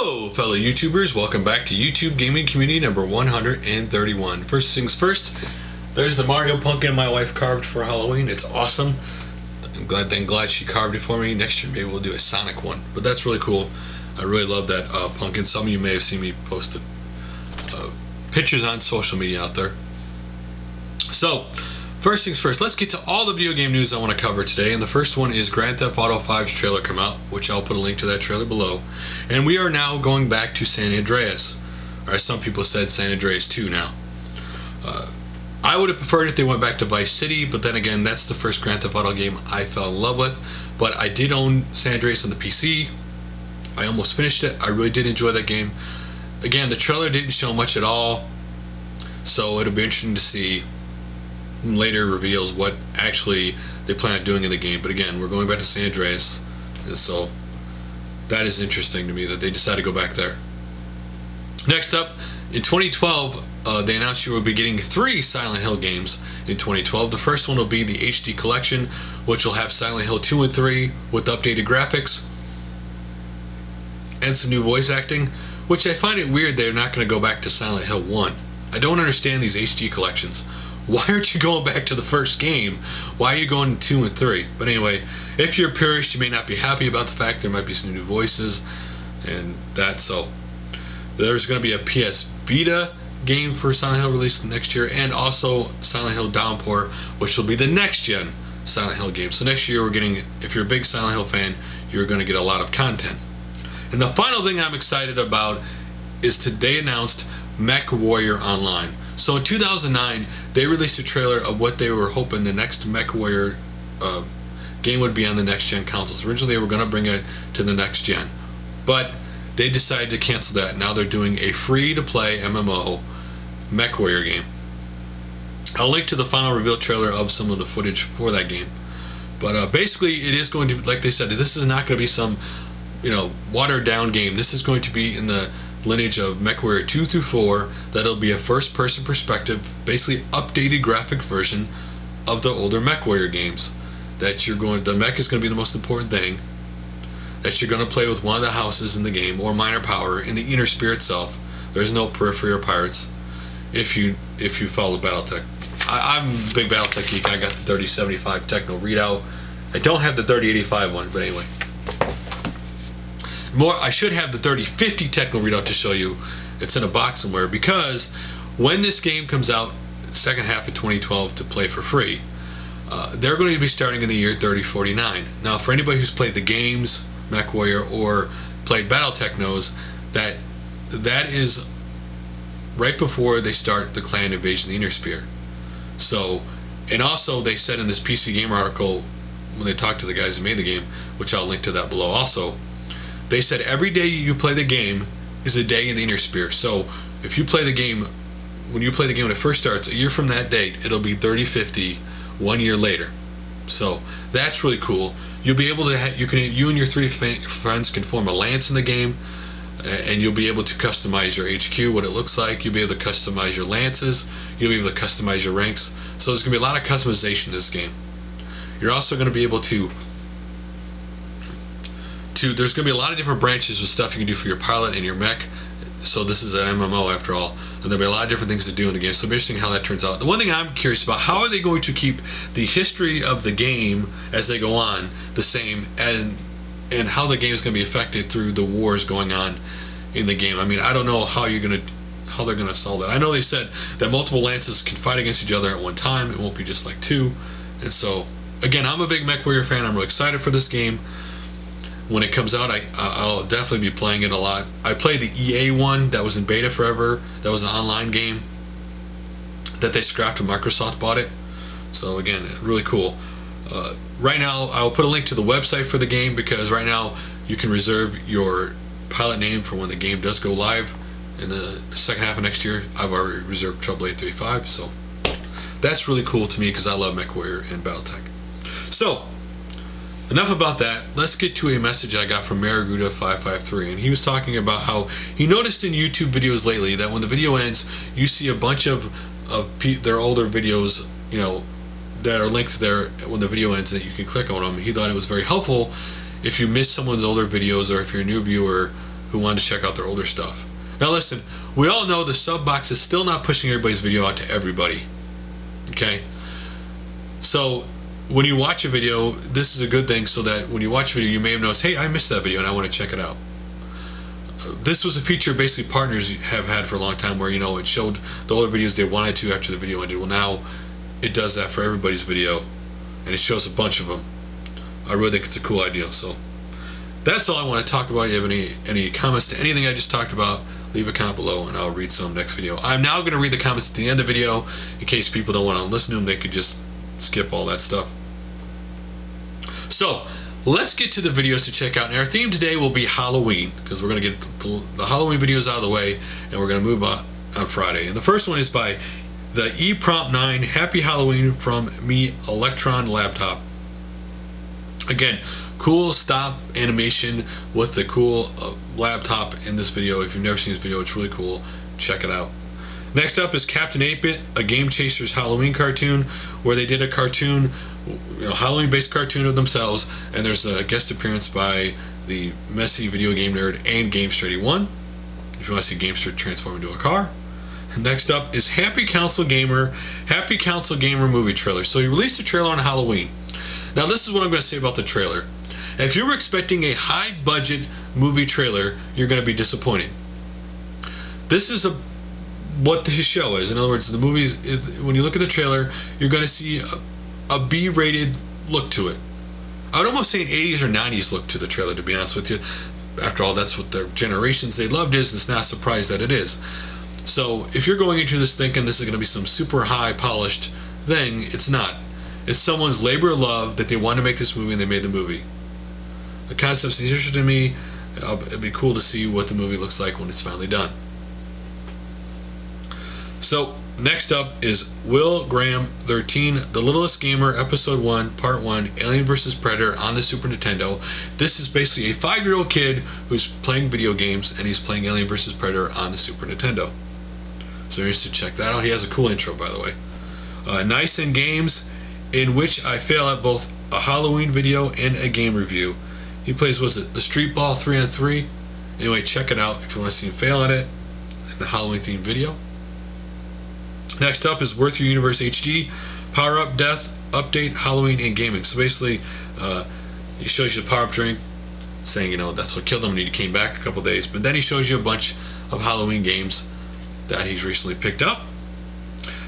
Hello fellow YouTubers, welcome back to YouTube Gaming Community number 131. First things first, there's the Mario pumpkin my wife carved for Halloween. It's awesome. I'm glad she carved it for me. Next year maybe we'll do a Sonic one, but that's really cool. I really love that pumpkin. Some of you may have seen me post pictures on social media out there. So first things first, let's get to all the video game news I want to cover today, and the first one is Grand Theft Auto 5's trailer come out, which I'll put a link to that trailer below. And we are now going back to San Andreas, or as some people said, San Andreas 2 now. I would have preferred if they went back to Vice City, but then again, that's the first Grand Theft Auto game I fell in love with. But I did own San Andreas on the PC. I almost finished it. I really did enjoy that game. Again, the trailer didn't show much at all, so it'll be interesting to see later reveals what actually they plan on doing in the game. But again, we're going back to San Andreas, and so that is interesting to me that they decided to go back there. Next up, in 2012, they announced you will be getting 3 Silent Hill games in 2012. The first one will be the HD collection, which will have Silent Hill 2 and 3 with updated graphics and some new voice acting, which I find it weird they're not going to go back to Silent Hill 1. I don't understand these HD collections. Why aren't you going back to the first game? Why are you going to 2 and 3? But anyway, if you're a purist, you may not be happy about the fact there might be some new voices and that. So there's going to be a PS Vita game for Silent Hill released next year, and also Silent Hill Downpour, which will be the next gen Silent Hill game. So next year we're getting, if you're a big Silent Hill fan, you're going to get a lot of content. And the final thing I'm excited about is today announced MechWarrior Online. So in 2009, they released a trailer of what they were hoping the next MechWarrior game would be on the next gen consoles. Originally they were going to bring it to the next gen, but they decided to cancel that. Now they're doing a free-to-play MMO MechWarrior game. I'll link to the final reveal trailer of some of the footage for that game. But basically it is going to, like they said, this is not going to be some, watered down game. This is going to be in the lineage of MechWarrior 2 through 4. That'll be a first-person perspective, basically updated graphic version of the older MechWarrior games. The mech is going to be the most important thing. That you're going to play with one of the houses in the game, or Minor Power in the Inner Sphere itself. There's no Periphery or Pirates. If you follow BattleTech, I'm a big BattleTech geek. I got the 3075 Techno readout. I don't have the 3085 one, but anyway. I should have the 3050 Techno readout to show you. It's in a box somewhere, because when this game comes out, second half of 2012, to play for free, they're going to be starting in the year 3049. Now, for anybody who's played the games, MechWarrior, or played BattleTech knows that is right before they start the clan invasion of the Inner Sphere. So, and also they said in this PCGamer article, when they talked to the guys who made the game, which I'll link to that below also, they said every day you play the game is a day in the Inner Sphere. So if you play the game, when you play the game when it first starts, a year from that date, it'll be 3050 1 year later. So that's really cool. You'll be able to you and your 3 friends can form a lance in the game, and you'll be able to customize your HQ, what it looks like. You'll be able to customize your lances. You'll be able to customize your ranks. So there's going to be a lot of customization in this game. You're also going to be able to there's going to be a lot of different branches of stuff you can do for your pilot and your mech. So this is an MMO after all, and there'll be a lot of different things to do in the game. So it'll be interesting how that turns out. The one thing I'm curious about, how are they going to keep the history of the game as they go on the same, and how the game is going to be affected through the wars going on in the game. I mean, I don't know how they're going to solve that. I know they said that multiple lances can fight against each other at one time. It won't be just like 2. And so again, I'm a big MechWarrior fan. I'm really excited for this game. When it comes out, I'll definitely be playing it a lot. I played the EA one that was in beta forever. That was an online game that they scrapped when Microsoft bought it. So again, really cool. Right now, I'll put a link to the website for the game, because right now you can reserve your pilot name for when the game does go live in the second half of next year. I've already reserved Trouble 835, so that's really cool to me because I love MechWarrior and BattleTech. So enough about that. Let's get to a message I got from Maraguda553, and he was talking about how he noticed in YouTube videos lately that when the video ends, you see a bunch of their older videos, that are linked there when the video ends, that you can click on them. He thought it was very helpful if you miss someone's older videos, or if you're a new viewer, who wanted to check out their older stuff. Now listen, we all know the sub box is still not pushing everybody's video out to everybody. Okay? So when you watch a video, this is a good thing, so that when you watch a video, you may have noticed, hey, I missed that video and I want to check it out. This was a feature basically partners have had for a long time, where, you know, it showed the older videos they wanted to after the video ended. Well, now it does that for everybody's video, and it shows a bunch of them. I really think it's a cool idea. So that's all I want to talk about. You have any comments to anything I just talked about, leave a comment below and I'll read some next video. I'm now going to read the comments at the end of the video in case people don't want to listen to them. They could just skip all that stuff. So let's get to the videos to check out. And our theme today will be Halloween, because we're going to get the Halloween videos out of the way, and we're going to move on Friday. And the first one is by the ePrompt9, Happy Halloween from me, Electron laptop. Again, cool stop animation with the cool laptop in this video. If you've never seen this video, it's really cool. Check it out. Next up is Captain 8-Bit, a Game Chasers Halloween cartoon, where they did a cartoon, Halloween-based cartoon of themselves, and there's a guest appearance by the Messy Video Game Nerd and Gamester81, if you want to see Gamester transform into a car. Next up is HappyConsoleGamer, HappyConsoleGamer movie trailer. So he released a trailer on Halloween. Now this is what I'm going to say about the trailer. If you were expecting a high-budget movie trailer, you're going to be disappointed. This is what the show is. In other words, the movie is, when you look at the trailer, you're going to see a B-rated look to it. I would almost say an 80s or 90s look to the trailer, to be honest with you. After all, that's what their generations they loved is. It's not a surprise that it is. So if you're going into this thinking this is going to be some super high polished thing, it's not. It's someone's labor of love that they wanted to make this movie, and they made the movie. The concept seems interesting to me. It'd be cool to see what the movie looks like when it's finally done. So next up is Will Graham 13, The Littlest Gamer, Episode 1, Part 1, Alien vs. Predator on the Super Nintendo. This is basically a 5-year-old kid who's playing video games, and he's playing Alien vs. Predator on the Super Nintendo. So you should check that out. He has a cool intro, by the way. NiceandGames In, which I fail at both a Halloween video and a game review. He plays, was it the Street Ball 3-on-3? Anyway, check it out if you want to see him fail at it in a Halloween themed video. Next up is WorthYourUniverseHD, Power Up, Death, Update, Halloween, and Gaming. So basically, he shows you the power up drink, saying, that's what killed him, and he came back a couple days. But then he shows you a bunch of Halloween games that he's recently picked up.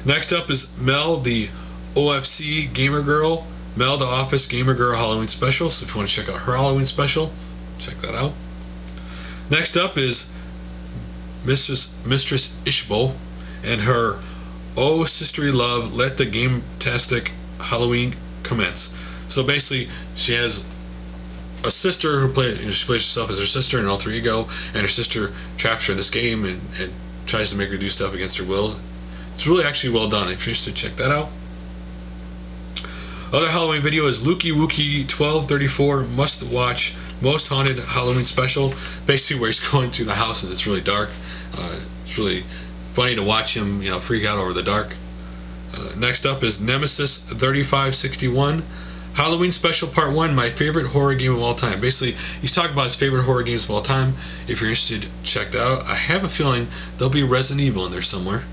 Next up is Mel, the OFCgamergirl, Mel, the Office Gamer Girl Halloween Special. So if you want to check out her Halloween special, check that out. Next up is Mistress Ishbo and her Oh Sistery Love, Let the Gametastic Halloween Commence. So basically, she has a sister who she plays herself as her sister, and all three go, and her sister traps her in this game and tries to make her do stuff against her will. It's really actually well done. If you're interested, check that out. Other Halloween video is Lukey Wookie 1234 Must Watch Most Haunted Halloween Special. Basically, where he's going through the house and it's really dark. It's really funny to watch him, freak out over the dark. Next up is Nemesis3561 Halloween Special Part 1, my favorite horror game of all time. Basically, he's talking about his favorite horror games of all time. If you're interested, check that out. I have a feeling there'll be Resident Evil in there somewhere.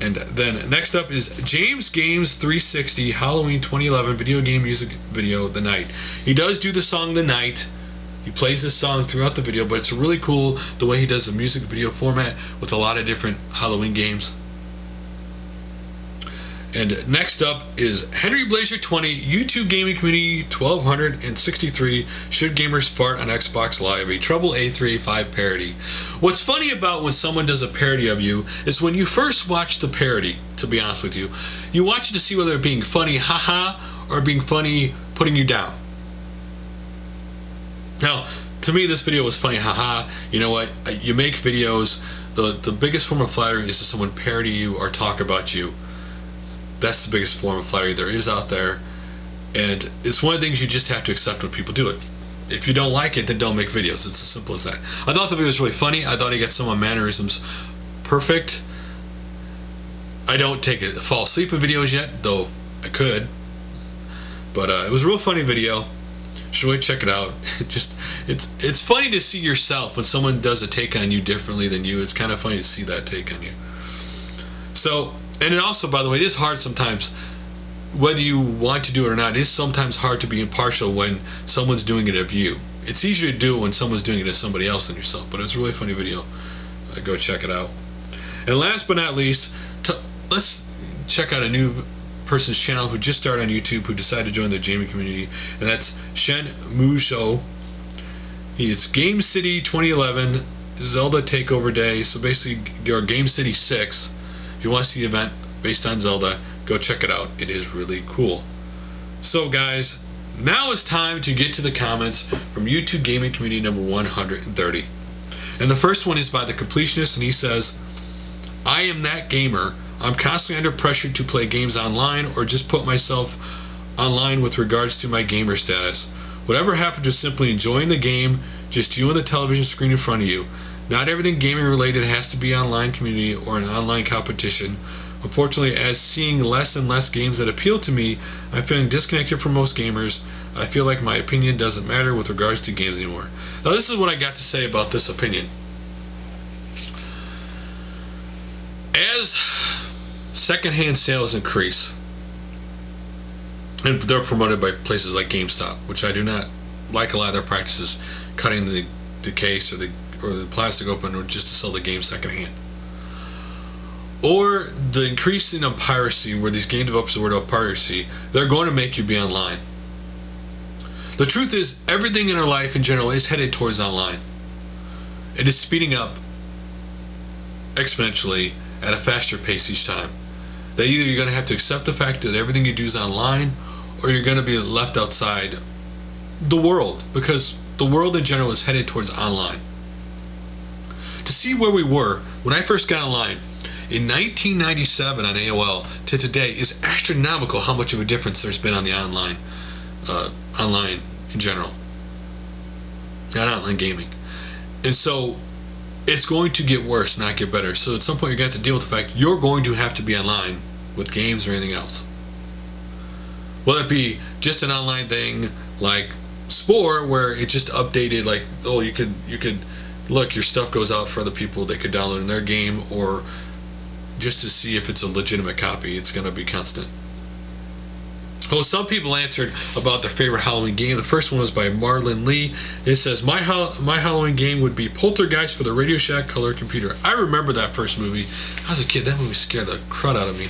And then next up is James Games 360 Halloween 2011 video game music video, The Night. He does do the song The Night. He plays this song throughout the video, but it's really cool the way he does a music video format with a lot of different Halloween games. And next up is Henry Blazer 20 YouTube Gaming Community 1263 Should Gamers Fart on Xbox Live, a Trouble A385 parody. What's funny about when someone does a parody of you is when you first watch the parody, to be honest with you, you watch it to see whether they're being funny, haha, or being funny, putting you down. Now, to me, this video was funny, haha. You know what? You make videos, the biggest form of flattery is to someone parody you or talk about you. That's the biggest form of flattery there is out there, and it's one of the things you just have to accept when people do it. If you don't like it, then don't make videos. It's as simple as that. I thought the video was really funny. I thought he got some of my mannerisms perfect. I don't fall asleep in videos yet, though I could. But it was a real funny video. should really check it out. It's funny to see yourself when someone does a take on you differently than you. It's kind of funny to see that take on you. So, and it also, by the way, it is hard sometimes, whether you want to do it or not. It is sometimes hard to be impartial when someone's doing it of you. It's easier to do it when someone's doing it of somebody else than yourself. But it's a really funny video. Go check it out. And last but not least, let's check out a new person's channel who just started on YouTube, who decided to join the gaming community, and that's Shen Muzhou. It's Game City 2011 Zelda Takeover Day. So basically, your Game City 6. If you want to see the event based on Zelda, go check it out. It is really cool. So guys, now it's time to get to the comments from YouTube Gaming Community number 130. And the first one is by the Completionist, and he says, I am that gamer. I'm constantly under pressure to play games online or just put myself online with regards to my gamer status. Whatever happens to simply enjoying the game, just you and the television screen in front of you. Not everything gaming related has to be online community or an online competition. Unfortunately, as seeing less and less games that appeal to me, I'm feeling disconnected from most gamers. I feel like my opinion doesn't matter with regards to games anymore. Now this is what I got to say about this opinion. As secondhand sales increase, and they're promoted by places like GameStop, which I do not like a lot of their practices, cutting the case or the plastic open or just to sell the game secondhand. Or the increasing of piracy, where these game developers are worried about piracy, they're going to make you be online. The truth is, everything in our life in general is headed towards online. It is speeding up exponentially at a faster pace each time. That either you're going to have to accept the fact that everything you do is online, or you're going to be left outside the world, because the world in general is headed towards online. To see where we were when I first got online in 1997 on AOL to today is astronomical how much of a difference there's been on the online in general, not online gaming. And so it's going to get worse, not get better. So at some point you're going to have to deal with the fact you're going to have to be online with games or anything else. Whether it be just an online thing like Spore, where it just updated, like, oh, you could look, your stuff goes out for other people, they could download in their game, or just to see if it's a legitimate copy. It's going to be constant. Well, some people answered about their favorite Halloween game. The first one was by Marlon Lee. It says, my Halloween game would be Poltergeist for the Radio Shack color computer. I remember that first movie. I was a kid. That movie scared the crud out of me.